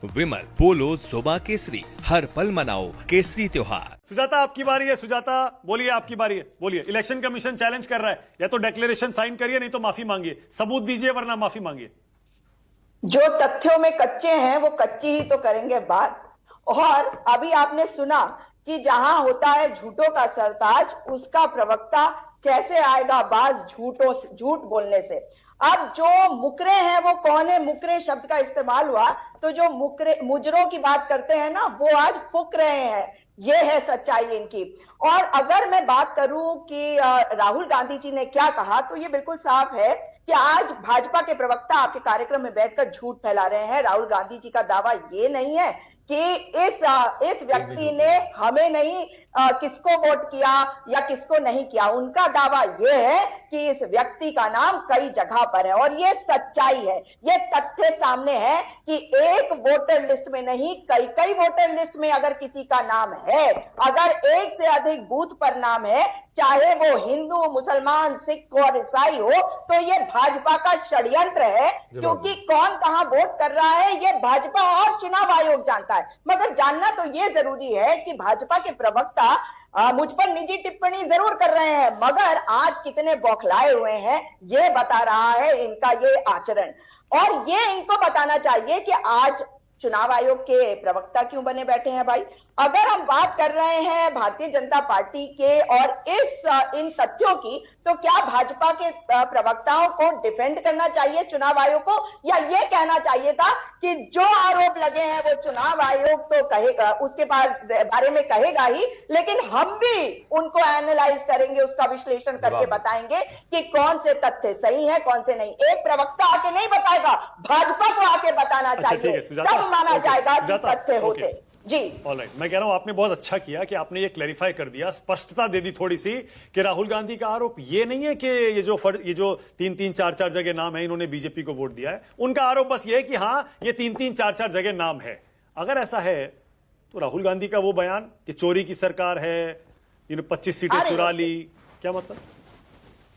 विमल पोलो सोबा केसरी, हर पल मनाओ केसरी त्योहार। सुजाता आपकी बारी है। सुजाता बोलिए, आपकी बारी है, बोलिए। इलेक्शन कमीशन चैलेंज कर रहा है, या तो डिक्लेरेशन साइन करिए नहीं तो माफी मांगिए, सबूत दीजिए वरना माफी मांगिए। जो तथ्यों में कच्चे हैं वो कच्ची ही तो करेंगे बात। और अभी आपने सुना कि जहां होता है झूठों का सरताज, उसका प्रवक्ता कैसे आएगा बाज झूठ बोलने से। अब जो मुकरे हैं वो कौन है? मुकरे शब्द का इस्तेमाल हुआ तो जो मुजरों की बात करते हैं ना, वो आज फुक रहे हैं। ये है सच्चाई इनकी। और अगर मैं बात करूं कि राहुल गांधी जी ने क्या कहा, तो ये बिल्कुल साफ है कि आज भाजपा के प्रवक्ता आपके कार्यक्रम में बैठकर झूठ फैला रहे हैं। राहुल गांधी जी का दावा ये नहीं है कि इस व्यक्ति ने हमें नहीं किसको वोट किया या किसको नहीं किया। उनका दावा यह है कि इस व्यक्ति का नाम कई जगह पर है, और ये सच्चाई है। ये तथ्य सामने है कि एक वोटर लिस्ट में नहीं, कई वोटर लिस्ट में अगर किसी का नाम है, अगर एक से अधिक बूथ पर नाम है, चाहे वो हिंदू, मुसलमान, सिख और ईसाई हो, तो ये भाजपा का षड्यंत्र है। क्योंकि कौन कहां वोट कर रहा है ये भाजपा और चुनाव आयोग जानता है। मगर जानना तो ये जरूरी है कि भाजपा के प्रवक्ता मुझ पर निजी टिप्पणी जरूर कर रहे हैं, मगर आज कितने बौखलाए हुए हैं ये बता रहा है इनका ये आचरण। और ये इनको बताना चाहिए कि आज चुनाव आयोग के प्रवक्ता क्यों बने बैठे हैं भाई। अगर हम बात कर रहे हैं भारतीय जनता पार्टी के और इन तथ्यों की, तो क्या भाजपा के प्रवक्ताओं को डिफेंड करना चाहिए चुनाव आयोग को, या ये कहना चाहिए था कि जो आरोप लगे हैं वो चुनाव आयोग तो कहेगा, उसके बारे में कहेगा ही, लेकिन हम भी उनको एनालाइज करेंगे, उसका विश्लेषण करके बताएंगे कि कौन से तथ्य सही है कौन से नहीं। एक प्रवक्ता आके नहीं बताएगा, भाजपा को आके बताना चाहिए, तब माना जाएगा कि तथ्य होते। जी ऑलराइट, मैं कह रहा हूं आपने बहुत अच्छा किया कि आपने ये क्लैरिफाई कर दिया, स्पष्टता दे दी थोड़ी सी कि राहुल गांधी का आरोप ये नहीं है कि ये जो 3-3, 4-4 जगह नाम है इन्होंने बीजेपी को वोट दिया है। उनका आरोप बस ये है कि हां ये 3-3, 4-4 जगह नाम है। अगर ऐसा है तो राहुल गांधी का वो बयान कि चोरी की सरकार है, 25 सीटें चुरा ली, क्या मतलब?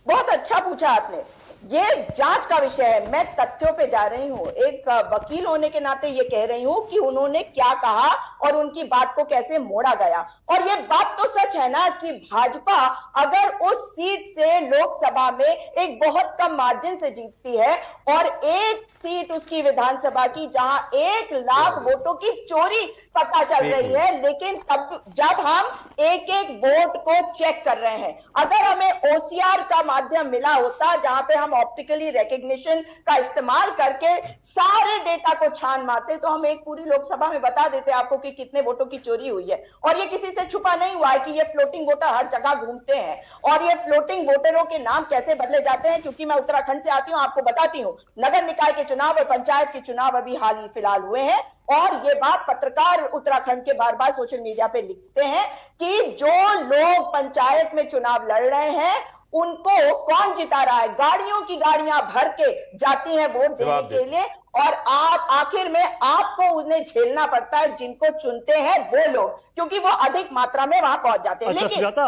बहुत अच्छा पूछा आपने। ये जांच का विषय है, मैं तथ्यों पे जा रही हूं। एक वकील होने के नाते ये कह रही हूं कि उन्होंने क्या कहा और उनकी बात को कैसे मोड़ा गया। और ये बात तो सच है ना कि भाजपा अगर उस सीट से लोकसभा में एक बहुत कम मार्जिन से जीतती है, और एक सीट उसकी विधानसभा की जहां 1 लाख वोटों की चोरी पता चल रही है, लेकिन तब जब हम एक एक वोट को चेक कर रहे हैं, अगर हमें ओसीआर का माध्यम मिला होता जहां पे हम ऑप्टिकली रिकग्निशन का इस्तेमाल करके सारे डेटा को छान मारते, तो हम एक पूरी लोकसभा में बता देते आपको कि कितने वोटों की चोरी हुई है। और ये किसी से छुपा नहीं हुआ है कि ये फ्लोटिंग वोटर हर जगह घूमते हैं। और ये फ्लोटिंग वोटरों के नाम कैसे बदले जाते हैं, क्योंकि मैं उत्तराखंड से आती हूं, आपको बताती हूं। नगर निकाय के चुनाव और पंचायत के चुनाव अभी हाल ही फिलहाल हुए हैं, और ये बात पत्रकार उत्तराखंड के बार बार सोशल मीडिया पे लिखते हैं कि जो लोग पंचायत में चुनाव लड़ रहे हैं उनको कौन जिता रहा है। गाड़ियों की गाड़ियां भर के जाती हैं वोट देने के लिए, और आप आखिर में आपको उन्हें झेलना पड़ता है जिनको चुनते हैं वो लोग, क्योंकि वो अधिक मात्रा में वहां पहुंच जाते हैं। अच्छा सुजाता,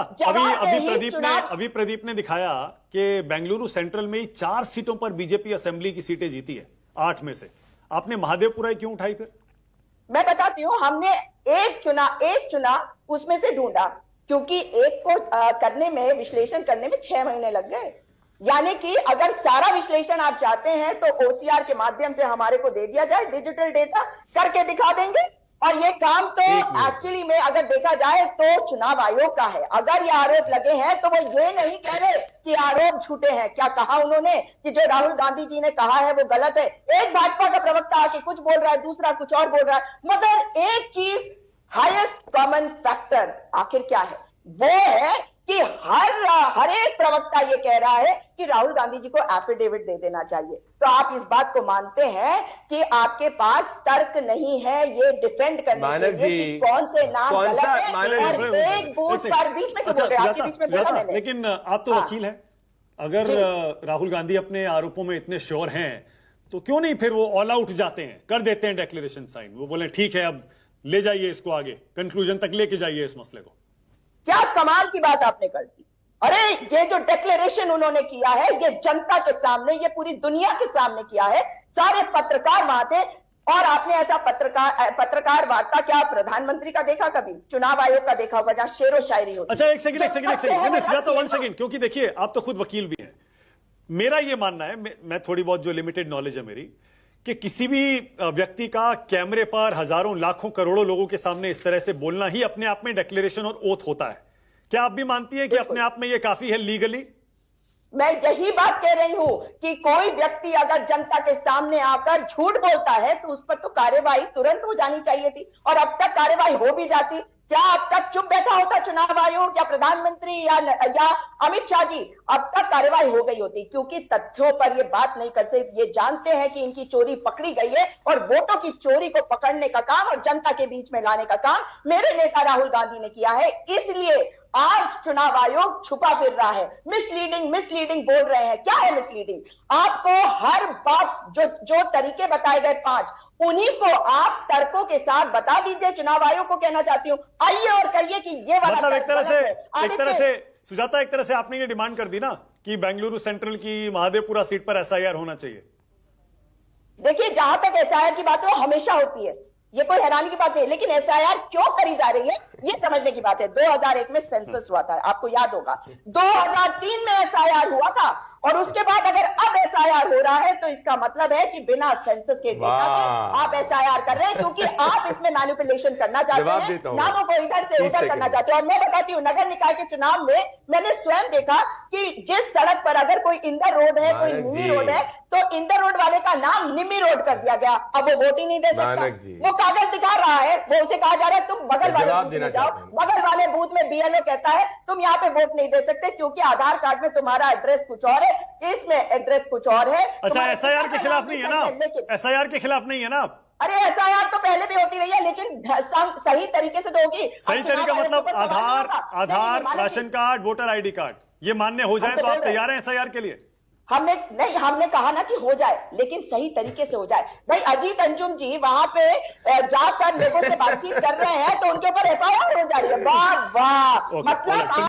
अभी प्रदीप ने दिखाया कि बेंगलुरु सेंट्रल में 4 सीटों पर बीजेपी असेंबली की सीटें जीती है 8 में से। आपने महादेवपुरा क्यों उठाई फिर? मैं बताती हूं, हमने एक चुना उसमें से ढूंढा, क्योंकि एक को करने में, विश्लेषण करने में 6 महीने लग गए। यानी कि अगर सारा विश्लेषण आप चाहते हैं तो ओसीआर के माध्यम से हमारे को दे दिया जाए, डिजिटल डेटा करके दिखा देंगे। और ये काम तो एक्चुअली में अगर देखा जाए तो चुनाव आयोग का है। अगर ये आरोप लगे हैं तो वो ये नहीं कह रहे कि आरोप झूठे हैं। क्या कहा उन्होंने कि जो राहुल गांधी जी ने कहा है वो गलत है। एक भाजपा का प्रवक्ता आके कुछ बोल रहा है, दूसरा कुछ और बोल रहा है, मगर एक चीज, हाईएस्ट कॉमन फैक्टर आखिर क्या है? वो है कि हर एक प्रवक्ता ये कह रहा है कि राहुल गांधी जी को एफिडेविट दे देना चाहिए। तो आप इस बात को मानते हैं कि आपके पास तर्क नहीं है ये डिफेंड करने के लिए कि कौन से नाम गलत है, और एक बूथ पर बीच में क्यों बोल रहे हैं? आपके बीच में बोला मैंने। लेकिन आप तो वकील हैं, अगर राहुल गांधी अपने आरोपों में इतने श्योर हैं तो क्यों नहीं फिर वो ऑल आउट जाते हैं, कर देते हैं डिक्लेरेशन साइन, वो बोले ठीक है अब ले जाइए इसको आगे, कंक्लूजन तक लेके जाइए इस मसले को। क्या कमाल की बात आपने कर दी। अरे ये जो डिक्लेरेशन उन्होंने किया है, ये जनता के सामने, ये पूरी दुनिया के सामने किया है। सारे पत्रकार वहां थे, और आपने ऐसा पत्रकार वार्ता क्या प्रधानमंत्री का देखा कभी? चुनाव आयोग का देखा होगा जहां शेरो शायरी होती। अच्छा, एक सेकंड नहीं, सुजाता, 1 सेकंड, क्योंकि देखिए आप तो खुद वकील भी हैं। मेरा ये मानना है, मैं थोड़ी बहुत जो लिमिटेड नॉलेज है मेरी, कि किसी भी व्यक्ति का कैमरे पर हजारों लाखों करोड़ों लोगों के सामने इस तरह से बोलना ही अपने आप में डिक्लेरेशन और ओथ होता है। क्या आप भी मानती हैं कि अपने आप में यह काफी है लीगली? मैं यही बात कह रही हूं कि कोई व्यक्ति अगर जनता के सामने आकर झूठ बोलता है तो उस पर तो कार्यवाही तुरंत हो जानी चाहिए थी, और अब तक कार्यवाही हो भी जाती। क्या अब तक चुप बैठा होता चुनाव आयोग या प्रधानमंत्री या अमित शाह जी? अब तक कार्यवाही हो गई होती, क्योंकि तथ्यों पर ये बात नहीं करते। ये जानते हैं कि इनकी चोरी पकड़ी गई है, और वोटों की चोरी को पकड़ने का काम और जनता के बीच में लाने का काम मेरे नेता राहुल गांधी ने किया है। इसलिए आज चुनाव आयोग छुपा फिर रहा है, मिसलीडिंग बोल रहे हैं। क्या है मिसलीडिंग? आपको हर बात जो तरीके बताए गए 5, उन्हीं को आप तर्कों के साथ बता दीजिए। चुनाव आयोग को कहना चाहती हूं, आइए और कहिए कि ये वाला मतलब एक तरह से सुजाता, एक तरह से आपने ये डिमांड कर दी ना कि बेंगलुरु सेंट्रल की महादेवपुरा सीट पर एसआईआर होना चाहिए। देखिए, जहां तक एसआईआर की बात है वो हमेशा होती है, ये कोई हैरानी की बात नहीं, लेकिन एसआईआर क्यों करी जा रही है ये समझने की बात है। 2001 में सेंसस हुआ था, आपको याद होगा। 2003 में एसआईआर हुआ था, और उसके बाद अगर अब एसआईआर हो रहा है तो इसका मतलब है कि बिना सेंसस के डेटा के आप एसआईआर कर रहे हैं, क्योंकि आप इसमें मैनिपुलेशन करना चाहते हैं, नामों को इधर से उधर करना चाहते हैं। और मैं बताती हूँ, नगर निकाय के चुनाव में मैंने स्वयं देखा कि जिस सड़क पर अगर कोई इंदर रोड है, कोई निमी रोड है, तो इंदर रोड वाले का नाम निमी रोड कर दिया गया। अब वो वोट ही नहीं दे सकता, वो कागज दिखा रहा है, वो उसे कहा जा रहा है तुम बगल वाले बूथ में जाओ, बगल वाले बूथ में बीएलओ कहता है तुम यहाँ पे वोट नहीं दे सकते, क्योंकि आधार कार्ड में तुम्हारा एड्रेस कुछ और है, इसमें एड्रेस कुछ और है। अच्छा, एसआईआर के खिलाफ नहीं है ना? एसआईआर के खिलाफ नहीं है ना? अरे एसआईआर तो पहले भी होती रही है, लेकिन सही तरीके से तो होगी। सही तरीका मतलब Aadhaar, ration card, voter ID card, ये मान्य हो जाए तो आप तैयार हैं एसआईआर के लिए? हमने कहा ना कि हो जाए, लेकिन सही तरीके से हो जाए। भाई अजीत अंजुम जी वहां पे जाकर लोगों से बातचीत कर रहे हैं तो उनके ऊपर एफआईआर हो जा रही है। वाह वाह, मतलब